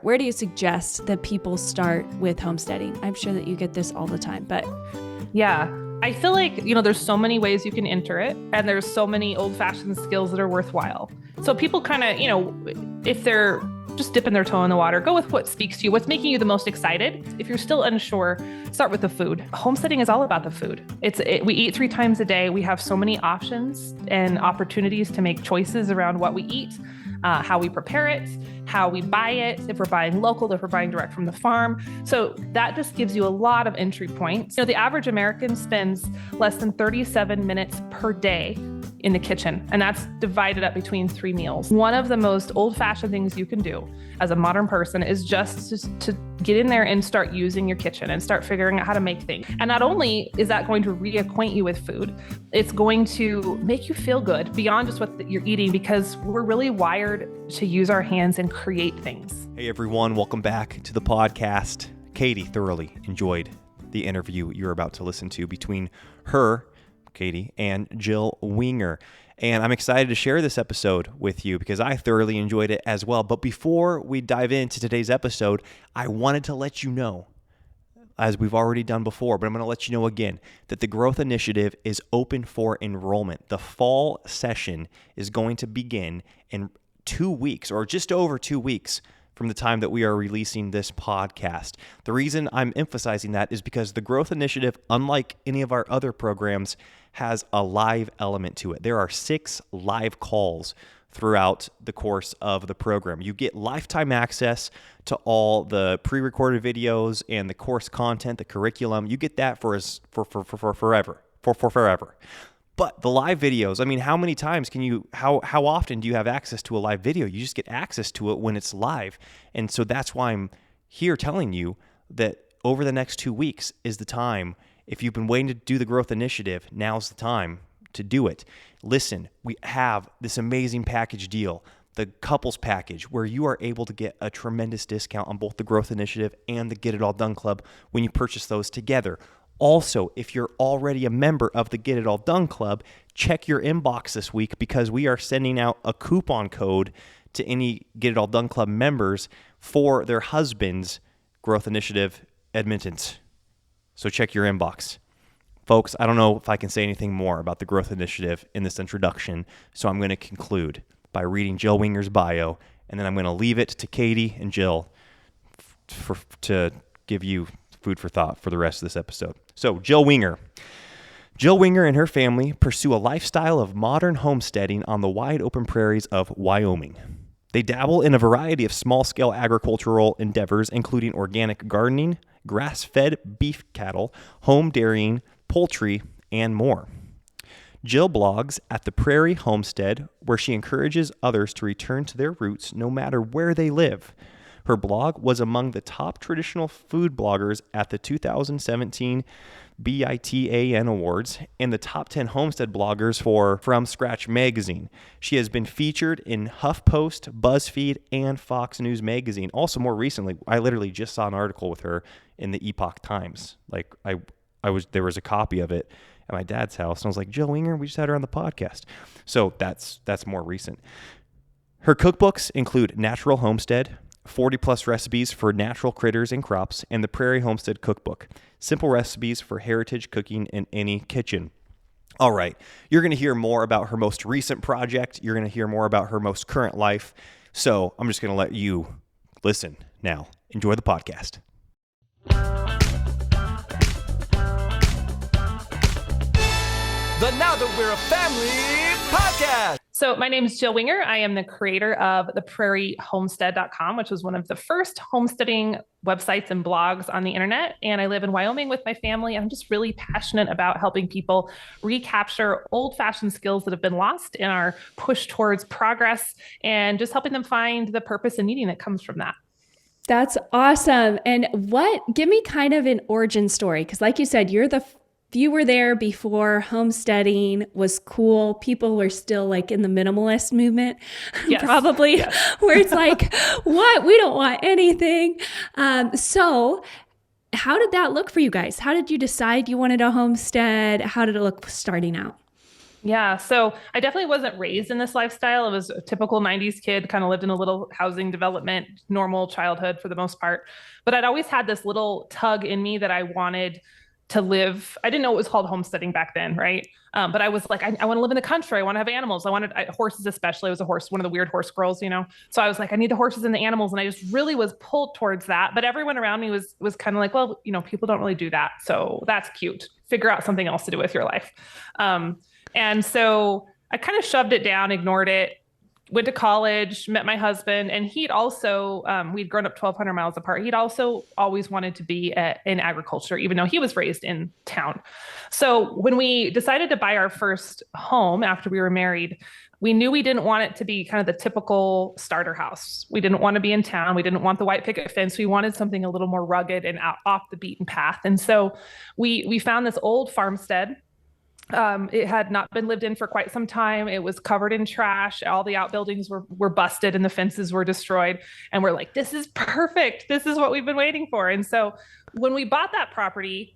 Where do you suggest that people start with homesteading? I'm sure that you get this all the time, but yeah, I feel like, there's so many ways you can enter it, and there's so many old-fashioned skills that are worthwhile. So people kind of, if they're just dipping their toe in the water, go with what speaks to you, what's making you the most excited. If you're still unsure, start with the food. Homesteading is all about the food. We eat 3 times a day. We have so many options and opportunities to make choices around what we eat, how we prepare it, how we buy it, if we're buying local, if we're buying direct from the farm. So that just gives you a lot of entry points. The average American spends less than 37 minutes per day in the kitchen, and that's divided up between 3 meals. One of the most old-fashioned things you can do as a modern person is just to get in there and start using your kitchen and start figuring out how to make things. And not only is that going to reacquaint you with food, it's going to make you feel good beyond just what you're eating, because we're really wired to use our hands and create things. Hey everyone, welcome back to the podcast. Katie thoroughly enjoyed the interview you're about to listen to between her, Katie, and Jill Winger. And I'm excited to share this episode with you because I thoroughly enjoyed it as well. But before we dive into today's episode, I wanted to let you know, as we've already done before, but I'm going to let you know again, that the Growth Initiative is open for enrollment. The fall session is going to begin in 2 weeks, or just over 2 weeks from the time that we are releasing this podcast. The reason I'm emphasizing that is because the Growth Initiative, unlike any of our other programs, has a live element to it. There are 6 live calls throughout the course of the program. You get lifetime access to all the pre-recorded videos and the course content, the curriculum. You get that for forever. But the live videos, I mean, how many times how often do you have access to a live video? You just get access to it when it's live. And so that's why I'm here telling you that over the next 2 weeks is the time. If you've been waiting to do the Growth Initiative, now's the time to do it. Listen, we have this amazing package deal, the couples package, where you are able to get a tremendous discount on both the Growth Initiative and the Get It All Done Club when you purchase those together. Also, if you're already a member of the Get It All Done Club, check your inbox this week because we are sending out a coupon code to any Get It All Done Club members for their husband's Growth Initiative admittance. So check your inbox. Folks, I don't know if I can say anything more about the Growth Initiative in this introduction, so I'm going to conclude by reading Jill Winger's bio, and then I'm going to leave it to Katie and Jill to give you food for thought for the rest of this episode. So, Jill Winger. Jill Winger and her family pursue a lifestyle of modern homesteading on the wide open prairies of Wyoming. They dabble in a variety of small-scale agricultural endeavors, including organic gardening, grass-fed beef cattle, home dairying, poultry, and more. Jill blogs at the Prairie Homestead, where she encourages others to return to their roots no matter where they live. Her blog was among the top traditional food bloggers at the 2017 BITAN Awards and the top 10 homestead bloggers for From Scratch magazine. She has been featured in HuffPost, BuzzFeed, and Fox News magazine. Also, more recently, I literally just saw an article with her in the Epoch Times. Like there was a copy of it at my dad's house, and I was like, Jill Winger, we just had her on the podcast. So that's more recent. Her cookbooks include Natural Homestead, 40-plus recipes for natural critters and crops, and the Prairie Homestead Cookbook, simple recipes for heritage cooking in any kitchen. All right, you're going to hear more about her most recent project. You're going to hear more about her most current life. So I'm just going to let you listen now. Enjoy the podcast. The Now That We're a Family podcast. So my name is Jill Winger. I am the creator of the prairiehomestead.com, which was one of the first homesteading websites and blogs on the internet. And I live in Wyoming with my family. I'm just really passionate about helping people recapture old-fashioned skills that have been lost in our push towards progress and just helping them find the purpose and meaning that comes from that. that's awesome. And give me kind of an origin story. Because like you said, you were there before homesteading was cool. People were still like in the minimalist movement, yes. probably, yes. where it's like, what? We don't want anything. So how did that look for you guys? How did you decide you wanted a homestead? How did it look starting out? Yeah. So I definitely wasn't raised in this lifestyle. I was a typical 90s kid, kind of lived in a little housing development, normal childhood for the most part. But I'd always had this little tug in me that I wanted to live. I didn't know it was called homesteading back then, right? But I was like, I want to live in the country. I want to have animals. Horses, especially. I was a horse, one of the weird horse girls, you know? So I was like, I need the horses and the animals. And I just really was pulled towards that. But everyone around me was kind of like, well, people don't really do that. So that's cute. Figure out something else to do with your life. And so I kind of shoved it down, ignored it, went to college, met my husband, and he'd also, we'd grown up 1,200 miles apart. He'd also always wanted to be in agriculture, even though he was raised in town. So when we decided to buy our first home after we were married, we knew we didn't want it to be kind of the typical starter house. We didn't want to be in town. We didn't want the white picket fence. We wanted something a little more rugged and off the beaten path. And so we found this old farmstead. It had not been lived in for quite some time. It was covered in trash. All the outbuildings were busted and the fences were destroyed. And we're like, this is perfect. This is what we've been waiting for. And so when we bought that property,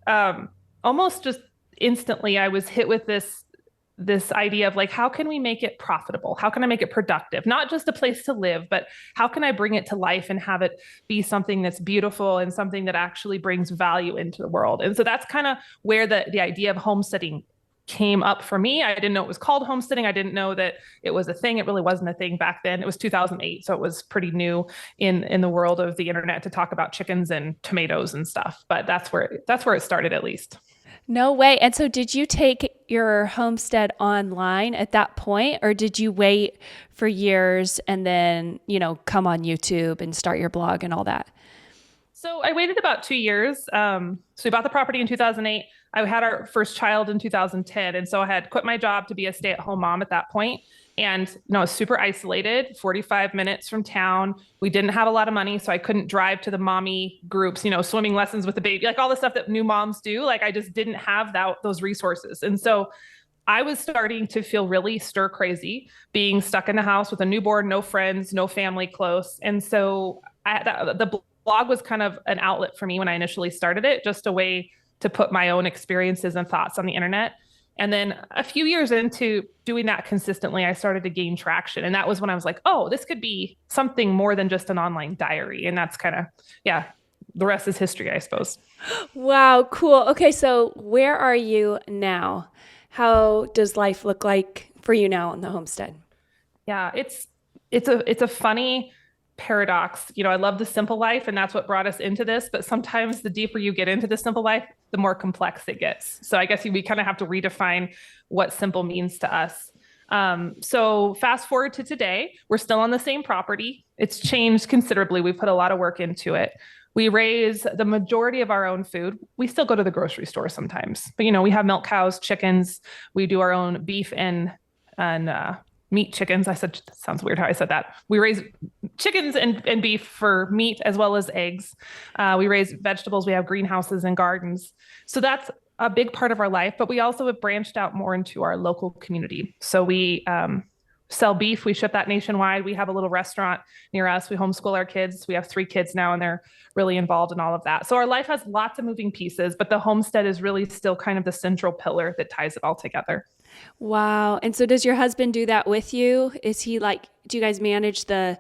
almost just instantly, I was hit with this idea of like, how can we make it profitable? How can I make it productive? Not just a place to live, but how can I bring it to life and have it be something that's beautiful and something that actually brings value into the world? And so that's kind of where the idea of homesteading came up for me. I didn't know it was called homesteading. I didn't know that it was a thing. It really wasn't a thing back then. It was 2008. So it was pretty new in the world of the internet to talk about chickens and tomatoes and stuff. But that's where it started, at least. No way. And so did you take your homestead online at that point, or did you wait for years and then, come on YouTube and start your blog and all that? So I waited about 2 years. So we bought the property in 2008. I had our first child in 2010. And so I had quit my job to be a stay-at-home mom at that point. And, I was super isolated, 45 minutes from town. We didn't have a lot of money, so I couldn't drive to the mommy groups, swimming lessons with the baby, like all the stuff that new moms do. Like I just didn't have those resources. And so I was starting to feel really stir crazy, being stuck in the house with a newborn, no friends, no family close. And so the blog was kind of an outlet for me when I initially started it, just a way to put my own experiences and thoughts on the internet. And then a few years into doing that consistently, I started to gain traction. And that was when I was like, oh, this could be something more than just an online diary. And that's kind of, the rest is history, I suppose. Wow, cool. Okay, so where are you now? How does life look like for you now on the homestead? Yeah, it's a funny paradox. I love the simple life, and that's what brought us into this. But sometimes the deeper you get into the simple life, the more complex it gets. So I guess we kind of have to redefine what simple means to us. So fast forward to today, we're still on the same property. It's changed considerably. We put a lot of work into it. We raise the majority of our own food. We still go to the grocery store sometimes, but we have milk cows, chickens. We do our own beef and meat chickens. I said, that sounds weird how I said that. We raise chickens and beef for meat as well as eggs. We raise vegetables. We have greenhouses and gardens. So that's a big part of our life, but we also have branched out more into our local community. So we sell beef. We ship that nationwide. We have a little restaurant near us. We homeschool our kids. We have 3 kids now, and they're really involved in all of that. So our life has lots of moving pieces, but the homestead is really still kind of the central pillar that ties it all together. Wow. And so does your husband do that with you? Is he like, do you guys manage the,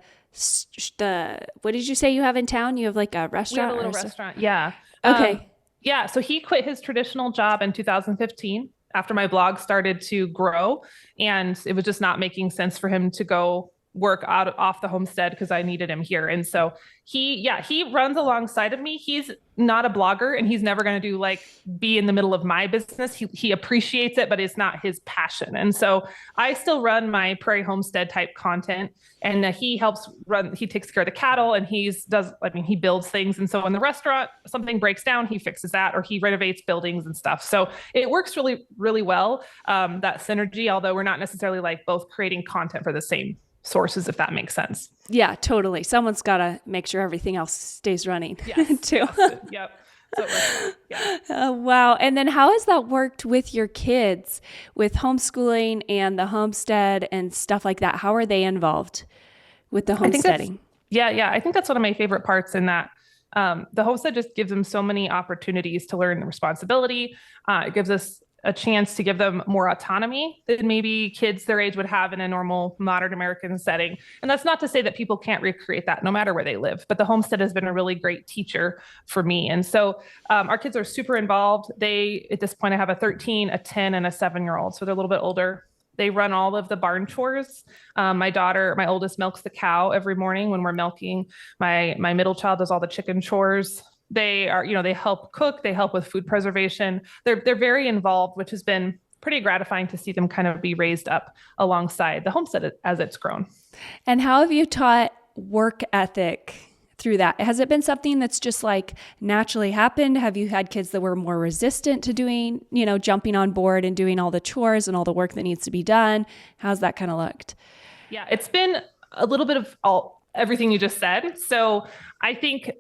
what did you say you have in town? You have like a restaurant? We have a little restaurant. Yeah. Okay. Yeah. So he quit his traditional job in 2015 after my blog started to grow, and it was just not making sense for him to go work off the homestead because I needed him here. And so he runs alongside of me. He's not a blogger, and he's never going to be in the middle of my business. He appreciates it, but it's not his passion. And so I still run my prairie homestead type content, and he takes care of the cattle, and he builds things. And so in the restaurant, something breaks down, he fixes that, or he renovates buildings and stuff. So it works really, really well. That synergy, although we're not necessarily both creating content for the same sources, if that makes sense. Yeah, totally. Someone's got to make sure everything else stays running too. Yep. So yeah. Wow. And then how has that worked with your kids with homeschooling and the homestead and stuff like that? How are they involved with the homesteading? I think that's one of my favorite parts in that. The homestead just gives them so many opportunities to learn responsibility. It gives us a chance to give them more autonomy than maybe kids their age would have in a normal modern American setting. And that's not to say that people can't recreate that no matter where they live, but the homestead has been a really great teacher for me. And so our kids are super involved. At this point, I have a 13, a 10, and a 7-year-old. So they're a little bit older. They run all of the barn chores. My oldest, milks the cow every morning when we're milking. My middle child does all the chicken chores. They help cook, they help with food preservation. They're very involved, which has been pretty gratifying to see them kind of be raised up alongside the homestead as it's grown. And how have you taught work ethic through that? Has it been something that's just like naturally happened? Have you had kids that were more resistant to doing, jumping on board and doing all the chores and all the work that needs to be done? How's that kind of looked? Yeah, it's been a little bit of everything you just said. So I think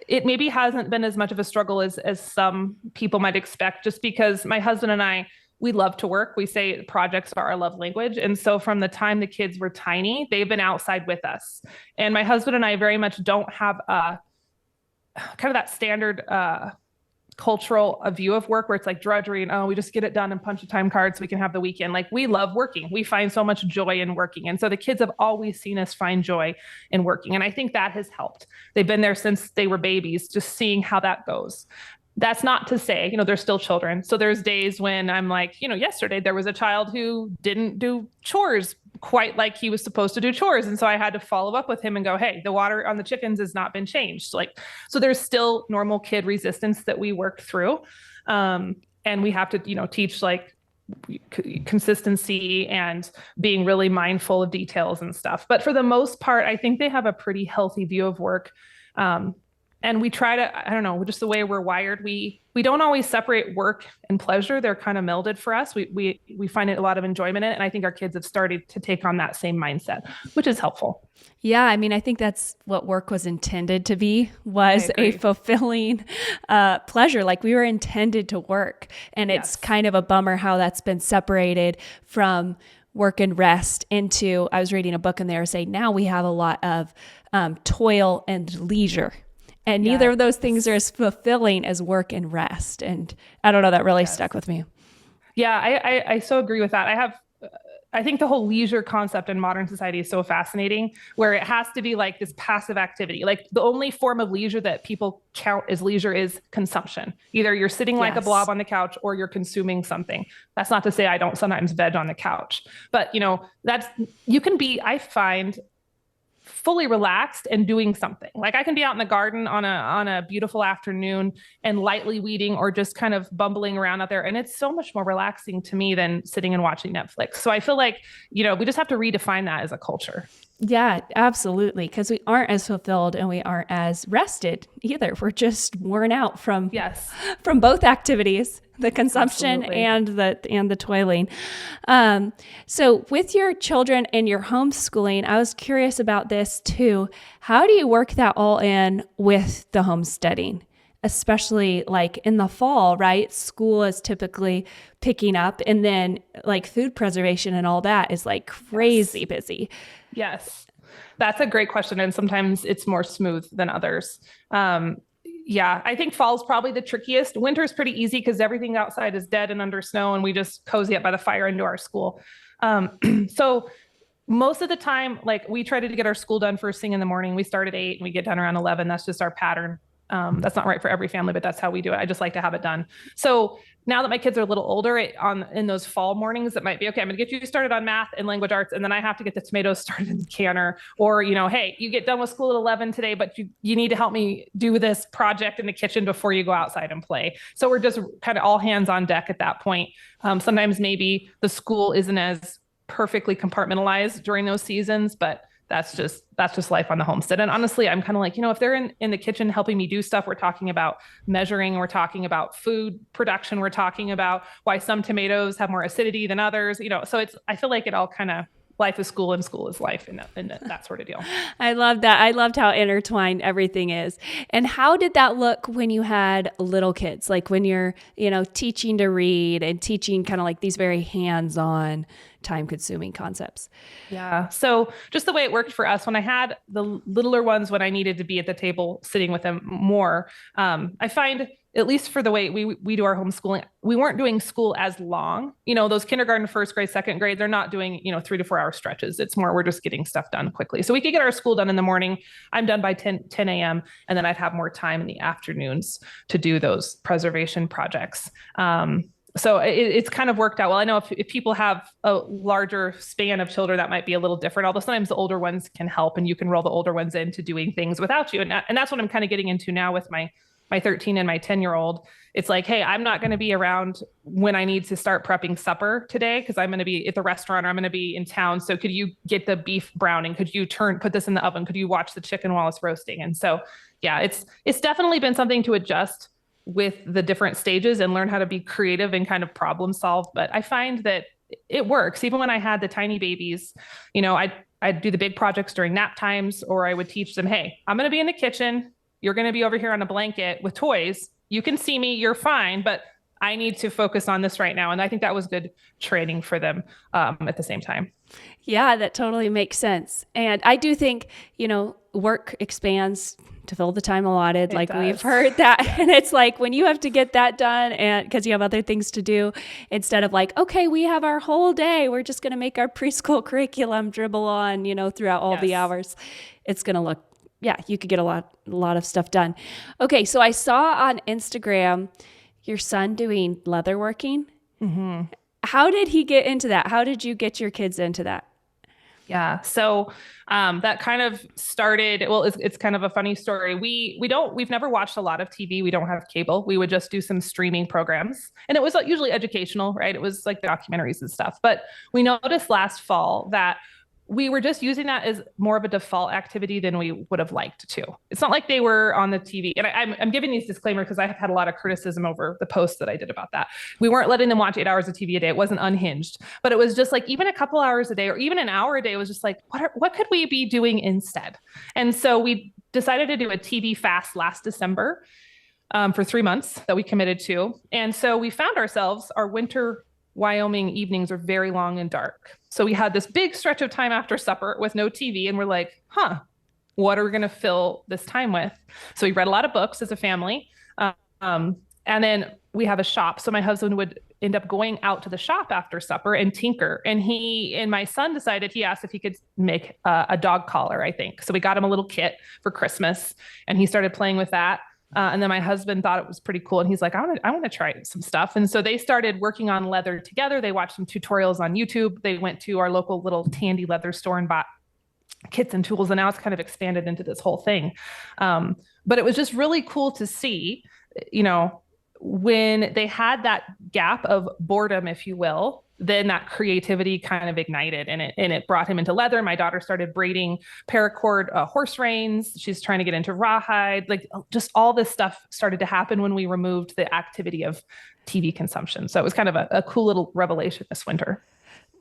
it maybe hasn't been as much of a struggle as some people might expect, just because my husband and I, we love to work. We say projects are our love language. And so from the time the kids were tiny, they've been outside with us. And my husband and I very much don't have a kind of that standard cultural view of work where it's like drudgery and we just get it done and punch a time card so we can have the weekend. Like, we love working. We find so much joy in working. And so the kids have always seen us find joy in working. And I think that has helped. They've been there since they were babies, just seeing how that goes. That's not to say, they're still children. So there's days when I'm like, yesterday there was a child who didn't do chores quite like he was supposed to do chores. And so I had to follow up with him and go, hey, the water on the chickens has not been changed. So there's still normal kid resistance that we work through. And we have to, teach consistency and being really mindful of details and stuff. But for the most part, I think they have a pretty healthy view of work. And we try to, I don't know, just the way we're wired, we don't always separate work and pleasure. They're kind of melded for us. We find it a lot of enjoyment in it. And I think our kids have started to take on that same mindset, which is helpful. Yeah. I mean, I think that's what work was intended to be, was a fulfilling pleasure. Like, we were intended to work. And it's kind of a bummer how that's been separated from work and rest into, I was reading a book and they were saying now we have a lot of toil and leisure. And neither of those things are as fulfilling as work and rest. And I don't know, that really stuck with me. Yeah, I so agree with that. I think the whole leisure concept in modern society is so fascinating, where it has to be like this passive activity. Like, the only form of leisure that people count as leisure is consumption. Either you're sitting like a blob on the couch or you're consuming something. That's not to say I don't sometimes veg on the couch, but you can be, I find, fully relaxed and doing something. Like, I can be out in the garden on a beautiful afternoon and lightly weeding or just kind of bumbling around out there. And it's so much more relaxing to me than sitting and watching Netflix. So I feel like, we just have to redefine that as a culture. Yeah, absolutely. Because we aren't as fulfilled and we aren't as rested either. We're just worn out from both activities, the consumption and the toiling. So with your children and your homeschooling, I was curious about this too. How do you work that all in with the homesteading? Especially like in the fall, right? School is typically picking up, and then like food preservation and all that is like crazy busy. Yes, that's a great question. And sometimes it's more smooth than others. I think fall's probably the trickiest. Winter's pretty easy because everything outside is dead and under snow, and we just cozy up by the fire and do our school. So most of the time, like, we try to get our school done first thing in the morning. We start at 8 and we get done around 11. That's just our pattern. That's not right for every family, but that's how we do it. I just like to have it done. So now that my kids are a little older, in those fall mornings, it might be, okay, I'm going to get you started on math and language arts, and then I have to get the tomatoes started in the canner. Or, hey, you get done with school at 11 today, but you need to help me do this project in the kitchen before you go outside and play. So we're just kind of all hands on deck at that point. Sometimes maybe the school isn't as perfectly compartmentalized during those seasons, but that's just life on the homestead. And honestly, I'm kind of like, if they're in the kitchen helping me do stuff, we're talking about measuring, we're talking about food production, we're talking about why some tomatoes have more acidity than others, so I feel like it all kind of, life is school and school is life, and that sort of deal. I love that. I loved how intertwined everything is. And how did that look when you had little kids? Like when you're, teaching to read and teaching kind of like these very hands-on time consuming concepts. Yeah. So just the way it worked for us, when I had the littler ones, when I needed to be at the table sitting with them more, I find, at least for the way we do our homeschooling, we weren't doing school as long. Those kindergarten, first grade, second grade, they're not doing, 3 to 4 hour stretches. It's more, we're just getting stuff done quickly. So we could get our school done in the morning. I'm done by 10 a.m. And then I'd have more time in the afternoons to do those preservation projects. So it's kind of worked out well. I know if people have a larger span of children, that might be a little different, although sometimes the older ones can help and you can roll the older ones into doing things without you. And that's what I'm kind of getting into now with my 13 and my 10-year-old. It's like, hey, I'm not going to be around when I need to start prepping supper today because I'm going to be at the restaurant or I'm going to be in town. So could you get the beef browning? Could you put this in the oven? Could you watch the chicken while it's roasting? And so, yeah, it's definitely been something to adjust with the different stages and learn how to be creative and kind of problem solve. But I find that it works. Even when I had the tiny babies, I'd do the big projects during nap times, or I would teach them, hey, I'm going to be in the kitchen. You're going to be over here on a blanket with toys. You can see me, you're fine, but I need to focus on this right now. And I think that was good training for them at the same time. Yeah, that totally makes sense. And I do think, work expands to fill the time allotted. We've heard that. Yeah. And it's like when you have to get that done and because you have other things to do, instead of like, okay, we have our whole day, we're just going to make our preschool curriculum dribble on, throughout all the hours. It's going to look, you could get a lot of stuff done. Okay. So I saw on Instagram your son doing leatherworking. Mm-hmm. How did he get into that? How did you get your kids into that? Yeah. So that kind of started, well, it's kind of a funny story. We've never watched a lot of TV. We don't have cable. We would just do some streaming programs, and it was usually educational, right? It was like documentaries and stuff. But we noticed last fall that we were just using that as more of a default activity than we would have liked to. It's not like they were on the TV. And I'm giving these disclaimers because I have had a lot of criticism over the posts that I did about that. We weren't letting them watch 8 hours of TV a day. It wasn't unhinged, but it was just like, even a couple hours a day or even an hour a day was just like, what could we be doing instead? And so we decided to do a TV fast last December for 3 months that we committed to. And so we found ourselves, our winter Wyoming evenings are very long and dark. So we had this big stretch of time after supper with no TV. And we're like, what are we going to fill this time with? So we read a lot of books as a family. And then we have a shop. So my husband would end up going out to the shop after supper and tinker. And my son decided, he asked if he could make a dog collar, I think. So we got him a little kit for Christmas and he started playing with that. And then my husband thought it was pretty cool. And he's like, I want to try some stuff. And so they started working on leather together. They watched some tutorials on YouTube. They went to our local little Tandy leather store and bought kits and tools. And now it's kind of expanded into this whole thing. But it was just really cool to see, when they had that gap of boredom, if you will, then that creativity kind of ignited and it brought him into leather. My daughter started braiding paracord horse reins. She's trying to get into rawhide. Like just all this stuff started to happen when we removed the activity of TV consumption. So it was kind of a cool little revelation this winter.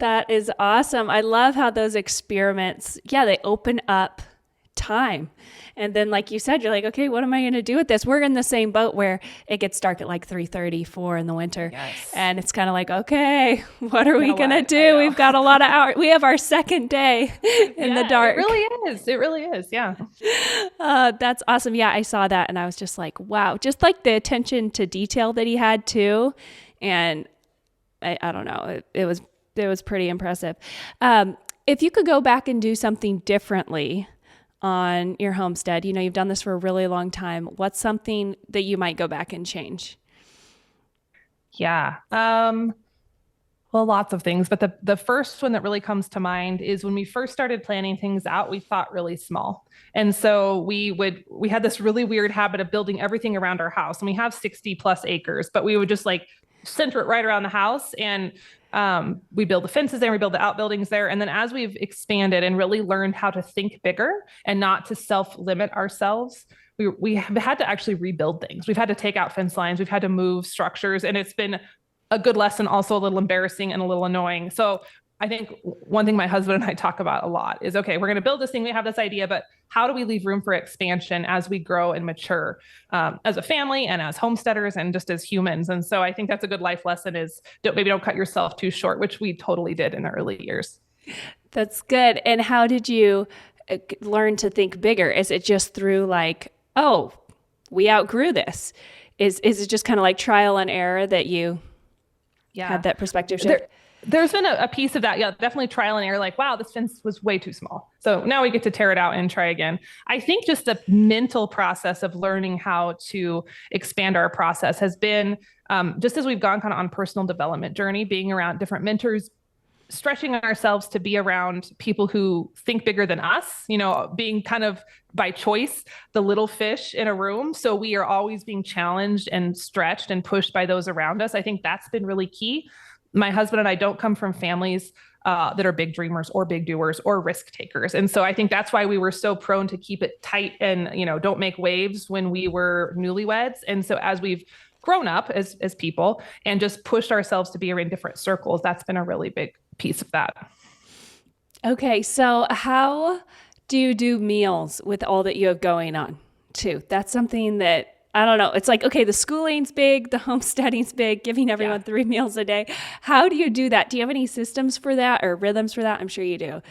That is awesome. I love how those experiments, they open up time. And then, like you said, you're like, okay, what am I going to do with this? We're in the same boat where it gets dark at like 3:30, 4 in the winter. Yes. And it's kind of like, okay, what are we going to do? We've got a lot of hours. We have our second day in the dark. It really is. It really is. Yeah. That's awesome. Yeah. I saw that and I was just like, wow, just like the attention to detail that he had too. And I don't know, it was pretty impressive. If you could go back and do something differently on your homestead, you've done this for a really long time. What's something that you might go back and change? Yeah. Well, lots of things, but the first one that really comes to mind is when we first started planning things out, we thought really small. And so we had this really weird habit of building everything around our house, and we have 60 plus acres, but we would just like center it right around the house. And we build the fences there, we build the outbuildings there. And then as we've expanded and really learned how to think bigger and not to self-limit ourselves, we have had to actually rebuild things. We've had to take out fence lines. We've had to move structures. And it's been a good lesson, also a little embarrassing and a little annoying. So I think one thing my husband and I talk about a lot is, okay, we're going to build this thing. We have this idea, but how do we leave room for expansion as we grow and mature as a family and as homesteaders and just as humans? And so I think that's a good life lesson is maybe don't cut yourself too short, which we totally did in the early years. That's good. And how did you learn to think bigger? Is it just through like, oh, we outgrew this? Is it just kind of like trial and error that you had that perspective shift? There's been a piece of that. Yeah, definitely trial and error. Like, wow, this fence was way too small. So now we get to tear it out and try again. I think just the mental process of learning how to expand our process has been just as we've gone kind of on personal development journey, being around different mentors, stretching ourselves to be around people who think bigger than us, being kind of by choice, the little fish in a room. So we are always being challenged and stretched and pushed by those around us. I think that's been really key. My husband and I don't come from families that are big dreamers or big doers or risk takers. And so I think that's why we were so prone to keep it tight and, don't make waves when we were newlyweds. And so as we've grown up as people and just pushed ourselves to be in different circles, that's been a really big piece of that. Okay. So how do you do meals with all that you have going on too? That's something that I don't know. It's like, okay, the schooling's big, the homesteading's big, giving everyone 3 meals a day. How do you do that? Do you have any systems for that or rhythms for that? I'm sure you do.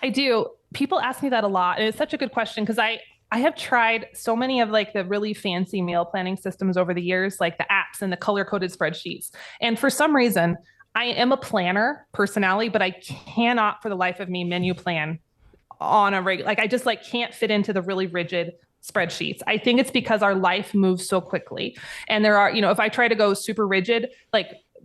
I do. People ask me that a lot. And it's such a good question because I have tried so many of like the really fancy meal planning systems over the years, like the apps and the color-coded spreadsheets. And for some reason, I am a planner personality, but I cannot for the life of me menu plan on a regular, I just can't fit into the really rigid spreadsheets. I think it's because our life moves so quickly. And there are, if I try to go super rigid,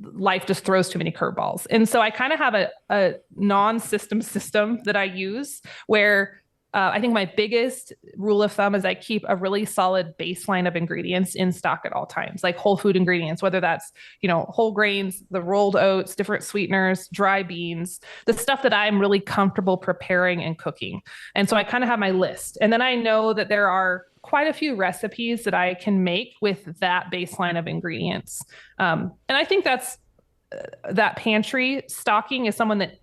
life just throws too many curveballs. And so I kind of have a non-system that I use where I think my biggest rule of thumb is I keep a really solid baseline of ingredients in stock at all times, like whole food ingredients, whether that's, whole grains, the rolled oats, different sweeteners, dry beans, the stuff that I'm really comfortable preparing and cooking. And so I kind of have my list. And then I know that there are quite a few recipes that I can make with that baseline of ingredients. And I think that pantry stocking is something that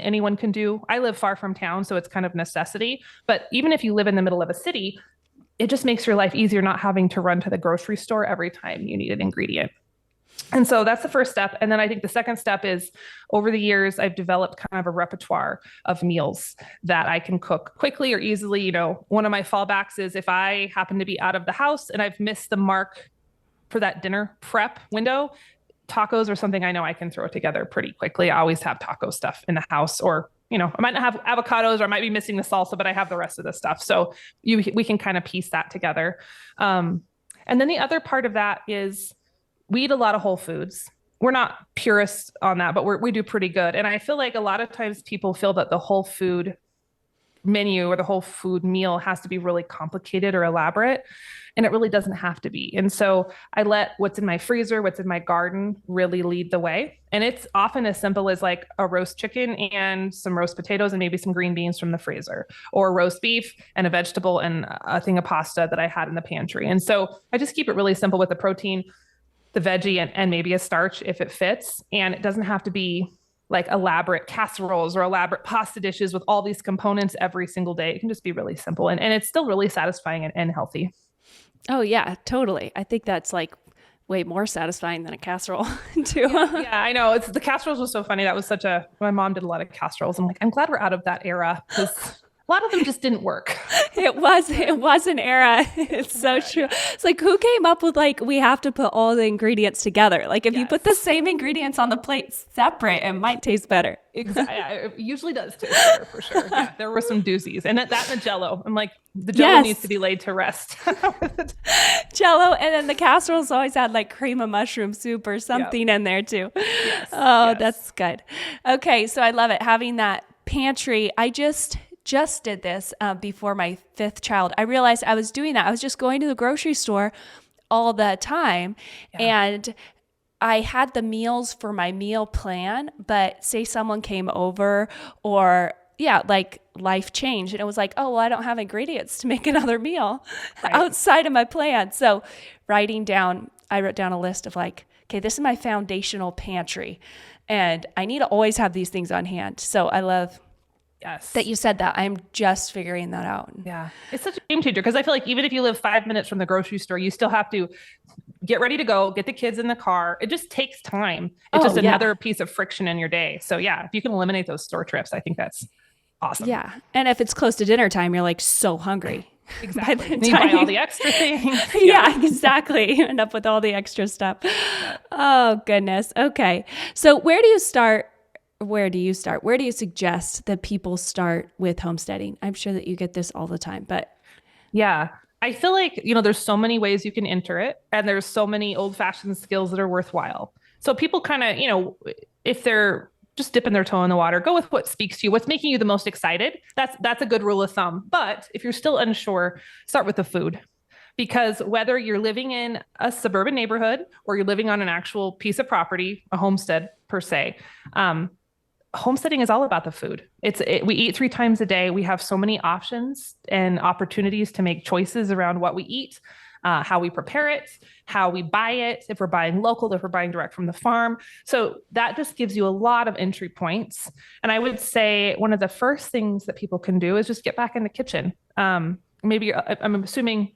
anyone can do. I live far from town, so it's kind of necessity. But even if you live in the middle of a city, it just makes your life easier not having to run to the grocery store every time you need an ingredient. And so that's the first step. And then I think the second step is over the years, I've developed kind of a repertoire of meals that I can cook quickly or easily. One of my fallbacks is if I happen to be out of the house and I've missed the mark for that dinner prep window, tacos are something I know I can throw together pretty quickly. I always have taco stuff in the house, or, I might not have avocados or I might be missing the salsa, but I have the rest of the stuff. So we can kind of piece that together. And then the other part of that is we eat a lot of whole foods. We're not purists on that, but we do pretty good. And I feel like a lot of times people feel that the whole food menu or the whole food meal has to be really complicated or elaborate. And it really doesn't have to be. And so I let what's in my freezer, what's in my garden really lead the way. And it's often as simple as like a roast chicken and some roast potatoes and maybe some green beans from the freezer, or roast beef and a vegetable and a thing of pasta that I had in the pantry. And so I just keep it really simple with the protein, the veggie, and maybe a starch if it fits. And it doesn't have to be like elaborate casseroles or elaborate pasta dishes with all these components every single day. It can just be really simple and it's still really satisfying and healthy. Oh yeah, totally. I think that's like way more satisfying than a casserole too. Yeah, I know. The casseroles was so funny. That was my mom did a lot of casseroles. I'm like, I'm glad we're out of that era because a lot of them just didn't work. It was an era. It's so true. It's like, who came up with like, we have to put all the ingredients together. Like if you put the same ingredients on the plate separate, it might taste better. Exactly. It usually does taste better for sure. Yeah, there were some doozies and that and the Jell-O. I'm like, the Jell-O needs to be laid to rest. Jell-O. And then the casseroles always had like cream of mushroom soup or something in there too. Yes. That's good. Okay. So I love it. Having that pantry. I just did this before my 5th child. I realized I was doing that. I was just going to the grocery store all the time. And I had the meals for my meal plan, but say someone came over or like life changed. And it was like, oh, well, I don't have ingredients to make another meal outside of my plan. So I wrote down a list of like, okay, this is my foundational pantry. And I need to always have these things on hand. So I love Yes. that you said that. I'm just figuring that out. Yeah. It's such a game changer because I feel like even if you live 5 minutes from the grocery store, you still have to get ready to go, get the kids in the car. It just takes time. It's just another piece of friction in your day. So yeah, if you can eliminate those store trips, I think that's awesome. Yeah. And if it's close to dinner time, you're like so hungry. Exactly. And you buy all the extra things. Yeah, exactly. You end up with all the extra stuff. Oh, goodness. Okay. So where do you start? Where do you suggest that people start with homesteading? I'm sure that you get this all the time, but yeah, I feel like, there's so many ways you can enter it, and there's so many old-fashioned skills that are worthwhile. So people kind of, if they're just dipping their toe in the water, go with what speaks to you, what's making you the most excited. That's a good rule of thumb. But if you're still unsure, start with the food. Because whether you're living in a suburban neighborhood or you're living on an actual piece of property, a homestead per se, homesteading is all about the food. We eat 3 times a day. We have so many options and opportunities to make choices around what we eat, how we prepare it, how we buy it, if we're buying local, if we're buying direct from the farm. So that just gives you a lot of entry points. And I would say one of the first things that people can do is just get back in the kitchen. Maybe I'm assuming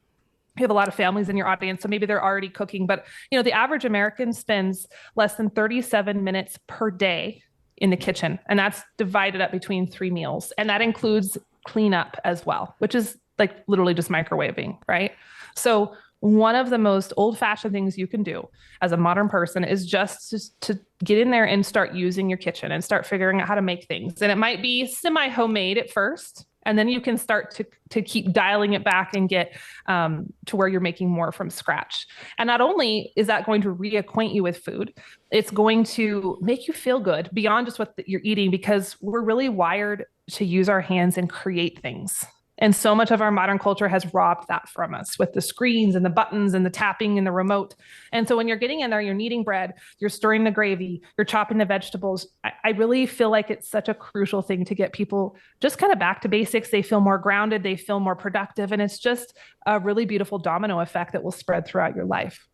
you have a lot of families in your audience, so maybe they're already cooking, but the average American spends less than 37 minutes per day in the kitchen. And that's divided up between 3 meals. And that includes cleanup as well, which is like literally just microwaving, right? So one of the most old-fashioned things you can do as a modern person is just to get in there and start using your kitchen and start figuring out how to make things. And it might be semi-homemade at first, and then you can start to keep dialing it back and get to where you're making more from scratch. And not only is that going to reacquaint you with food, it's going to make you feel good beyond just what you're eating, because we're really wired to use our hands and create things. And so much of our modern culture has robbed that from us with the screens and the buttons and the tapping and the remote. And so when you're getting in there, you're kneading bread, you're stirring the gravy, you're chopping the vegetables. I really feel like it's such a crucial thing to get people just kind of back to basics. They feel more grounded, they feel more productive. And it's just a really beautiful domino effect that will spread throughout your life.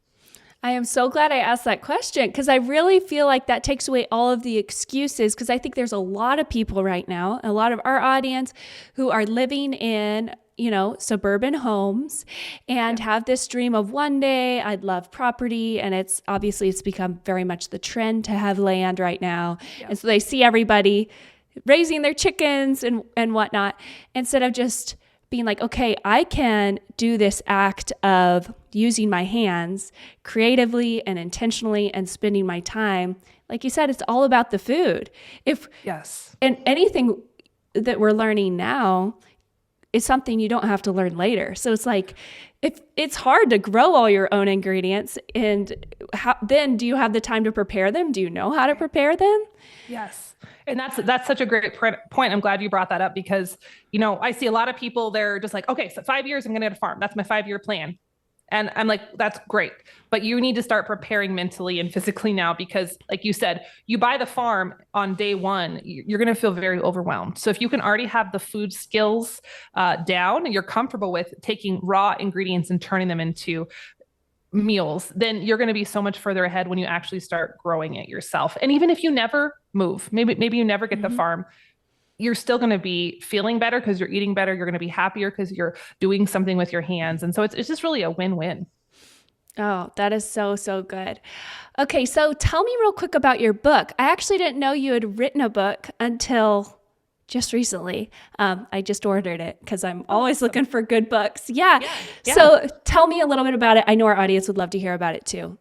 I am so glad I asked that question, because I really feel like that takes away all of the excuses, because I think there's a lot of people right now, a lot of our audience who are living in, suburban homes and have this dream of one day I'd love property. And it's become very much the trend to have land right now. Yeah. And so they see everybody raising their chickens and whatnot, instead of just being like, okay, I can do this act of using my hands creatively and intentionally and spending my time. Like you said, it's all about the food. Yes. And anything that we're learning now is something you don't have to learn later. So it's like, if it's hard to grow all your own ingredients, and then do you have the time to prepare them? Do you know how to prepare them? Yes. And that's such a great point. I'm glad you brought that up, because, I see a lot of people, they're just like, okay, so 5 years, I'm going to get a farm. That's my 5-year plan. And I'm like, that's great. But you need to start preparing mentally and physically now, because like you said, you buy the farm on day one, you're going to feel very overwhelmed. So if you can already have the food skills down, and you're comfortable with taking raw ingredients and turning them into meals, then you're going to be so much further ahead when you actually start growing it yourself. And even if you never move, maybe you never get the farm, you're still going to be feeling better because you're eating better. You're going to be happier because you're doing something with your hands. And so it's just really a win-win. Oh, that is so, so good. Okay, so tell me real quick about your book. I actually didn't know you had written a book until just recently. I just ordered it because I'm always looking for good books. Yeah. So tell me a little bit about it. I know our audience would love to hear about it too.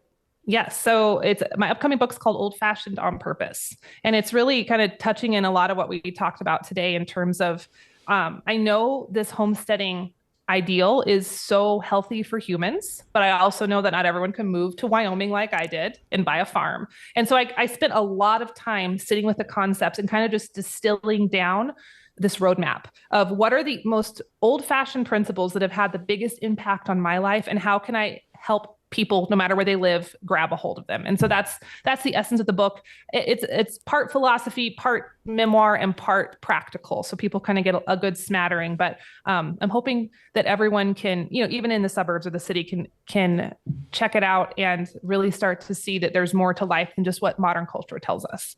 Yes. So my upcoming book's called Old Fashioned on Purpose. And it's really kind of touching in a lot of what we talked about today in terms of, I know this homesteading ideal is so healthy for humans, but I also know that not everyone can move to Wyoming like I did and buy a farm. And so I spent a lot of time sitting with the concepts and kind of just distilling down this roadmap of what are the most old-fashioned principles that have had the biggest impact on my life, and how can I help people, no matter where they live, grab a hold of them. And so that's the essence of the book. It's part philosophy, part memoir, and part practical. So people kind of get a good smattering. But I'm hoping that everyone can, even in the suburbs or the city, can check it out and really start to see that there's more to life than just what modern culture tells us.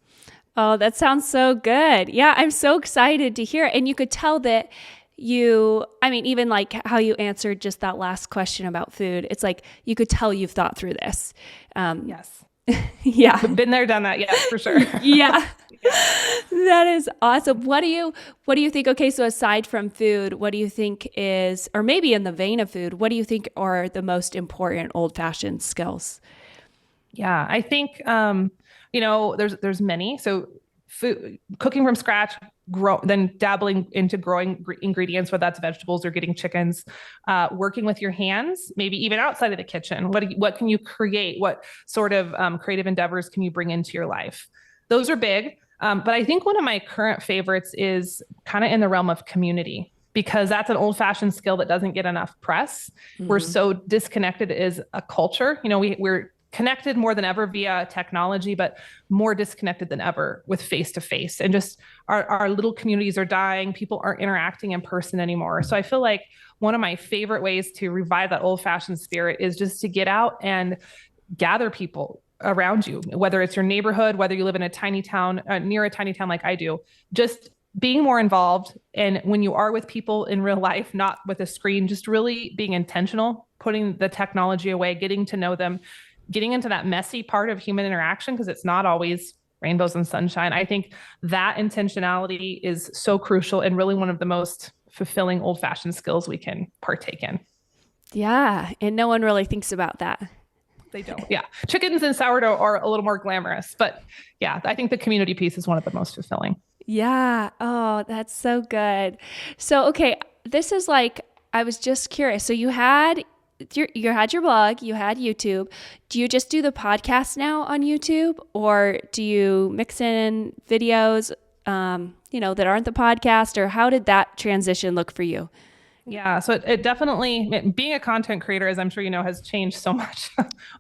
Oh, that sounds so good. Yeah, I'm so excited to hear it. And you could tell that even like how you answered just that last question about food, it's like you could tell you've thought through this. Yes. Yeah. Been there, done that. Yeah, for sure. Yeah. That is awesome. What do you think? Okay, so aside from food, what do you think is, or maybe in the vein of food, what do you think are the most important old-fashioned skills? Yeah, I think there's many. So food, cooking from scratch, then dabbling into growing ingredients, whether that's vegetables or getting chickens, working with your hands, maybe even outside of the kitchen. What can you create? What sort of creative endeavors can you bring into your life? Those are big. But I think one of my current favorites is kind of in the realm of community, because that's an old-fashioned skill that doesn't get enough press. Mm-hmm. We're so disconnected as a culture. We're connected more than ever via technology, but more disconnected than ever with face-to-face. And just our little communities are dying. People aren't interacting in person anymore. So I feel like one of my favorite ways to revive that old-fashioned spirit is just to get out and gather people around you, whether it's your neighborhood, whether you live in a tiny town, near a tiny town like I do, just being more involved. And when you are with people in real life, not with a screen, just really being intentional, putting the technology away, getting to know them, getting into that messy part of human interaction, because it's not always rainbows and sunshine. I think that intentionality is so crucial and really one of the most fulfilling old-fashioned skills we can partake in. Yeah. And no one really thinks about that. They don't. Yeah. Chickens and sourdough are a little more glamorous, but yeah, I think the community piece is one of the most fulfilling. Yeah. Oh, that's so good. So, okay, this is like, I was just curious. So you had your blog, you had YouTube. Do you just do the podcast now on YouTube, or do you mix in videos, that aren't the podcast, or how did that transition look for you? Yeah, so it definitely, being a content creator, as I'm sure you know, has changed so much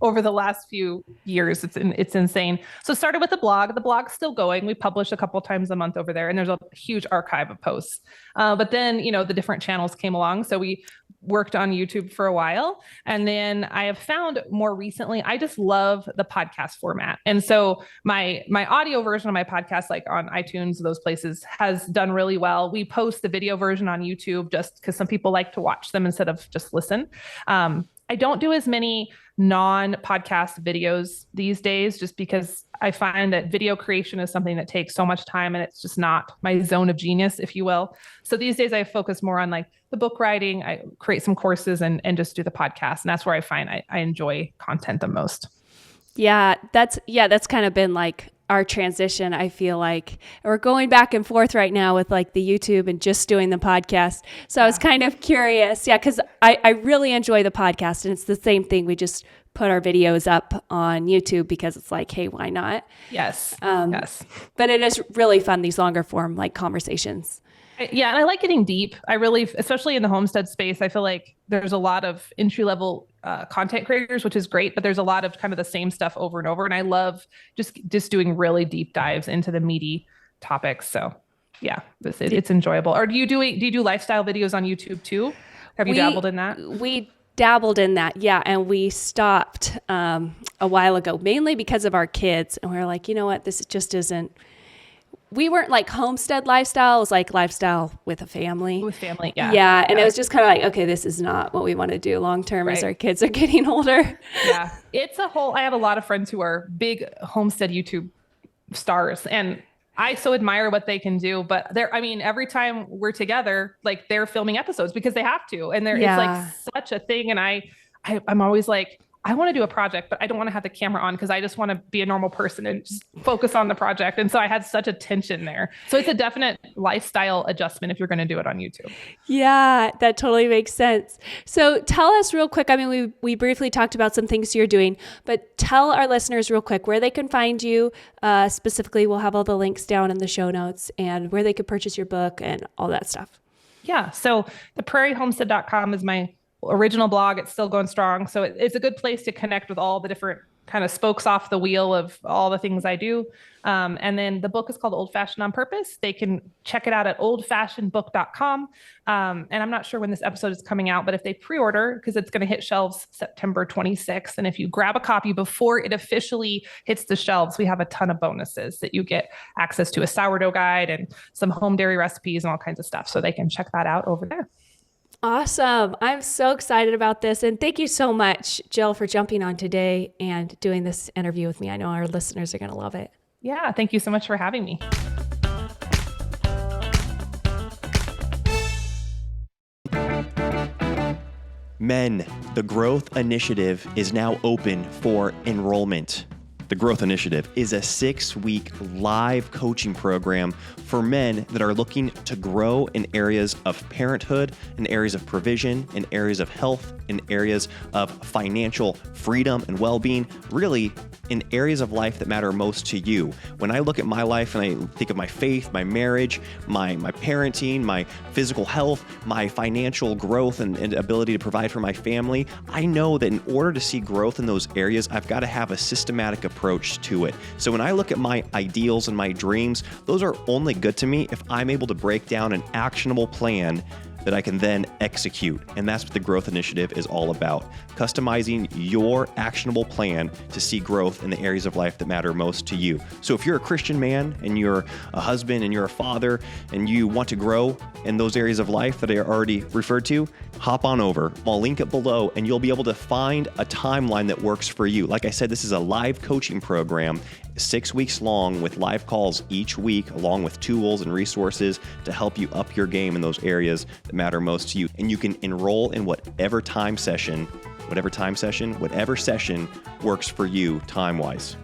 over the last few years. It's insane. So it started with the blog. The blog's still going. We publish a couple times a month over there, and there's a huge archive of posts. But then, the different channels came along. So we worked on YouTube for a while. And then I have found more recently, I just love the podcast format. And so my audio version of my podcast, like on iTunes, those places, has done really well. We post the video version on YouTube just because some people like to watch them instead of just listen. I don't do as many non-podcast videos these days, just because I find that video creation is something that takes so much time, and it's just not my zone of genius, if you will. So these days I focus more on like the book writing. I create some courses and just do the podcast. And that's where I find I enjoy content the most. Yeah, that's kind of been like our transition. I feel like we're going back and forth right now with like the YouTube and just doing the podcast. So I was kind of curious. Yeah, because I really enjoy the podcast, and it's the same thing. We just put our videos up on YouTube because it's like, hey, why not? Yes. Yes. But it is really fun, these longer form like conversations. Yeah. And I like getting deep. I really, especially in the homestead space, I feel like there's a lot of entry level content creators, which is great, but there's a lot of kind of the same stuff over and over. And I love just doing really deep dives into the meaty topics. So yeah, it's enjoyable. Or do you do lifestyle videos on YouTube too? Have you dabbled in that? We dabbled in that. Yeah. And we stopped a while ago, mainly because of our kids. And we were like, you know what, this just isn't, we weren't like homestead lifestyle. It was like lifestyle with a family. With family, yeah. Yeah. And it was just kind of like, okay, this is not what we want to do long term as our kids are getting older. Yeah. I have a lot of friends who are big homestead YouTube stars, and I so admire what they can do. But every time we're together, like they're filming episodes because they have to. And it's like such a thing. And I'm always like, I want to do a project, but I don't want to have the camera on because I just want to be a normal person and just focus on the project. And so I had such a tension there. So it's a definite lifestyle adjustment if you're going to do it on YouTube. Yeah, that totally makes sense. So tell us real quick. We briefly talked about some things you're doing, but tell our listeners real quick where they can find you. Specifically, we'll have all the links down in the show notes and where they could purchase your book and all that stuff. Yeah. So theprairiehomestead.com is my original blog. It's still going strong. So it's a good place to connect with all the different kind of spokes off the wheel of all the things I do. And then the book is called Old Fashioned on Purpose. They can check it out at oldfashionedbook.com. And I'm not sure when this episode is coming out, but if they pre-order, because it's going to hit shelves September 26th. And if you grab a copy before it officially hits the shelves, we have a ton of bonuses that you get access to, a sourdough guide and some home dairy recipes and all kinds of stuff. So they can check that out over there. Awesome. I'm so excited about this. And thank you so much, Jill, for jumping on today and doing this interview with me. I know our listeners are going to love it. Yeah. Thank you so much for having me. Men, the Growth Initiative is now open for enrollment. The Growth Initiative is a 6-week live coaching program for men that are looking to grow in areas of parenthood, in areas of provision, in areas of health, in areas of financial freedom and well-being, really in areas of life that matter most to you. When I look at my life and I think of my faith, my marriage, my parenting, my physical health, my financial growth and ability to provide for my family, I know that in order to see growth in those areas, I've got to have a systematic approach to it. So when I look at my ideals and my dreams, those are only good to me if I'm able to break down an actionable plan that I can then execute. And that's what the Growth Initiative is all about. Customizing your actionable plan to see growth in the areas of life that matter most to you. So if you're a Christian man and you're a husband and you're a father and you want to grow in those areas of life that I already referred to, hop on over. I'll link it below and you'll be able to find a timeline that works for you. Like I said, this is a live coaching program, 6 weeks long with live calls each week, along with tools and resources to help you up your game in those areas that matter most to you. And you can enroll in whatever session works for you time-wise.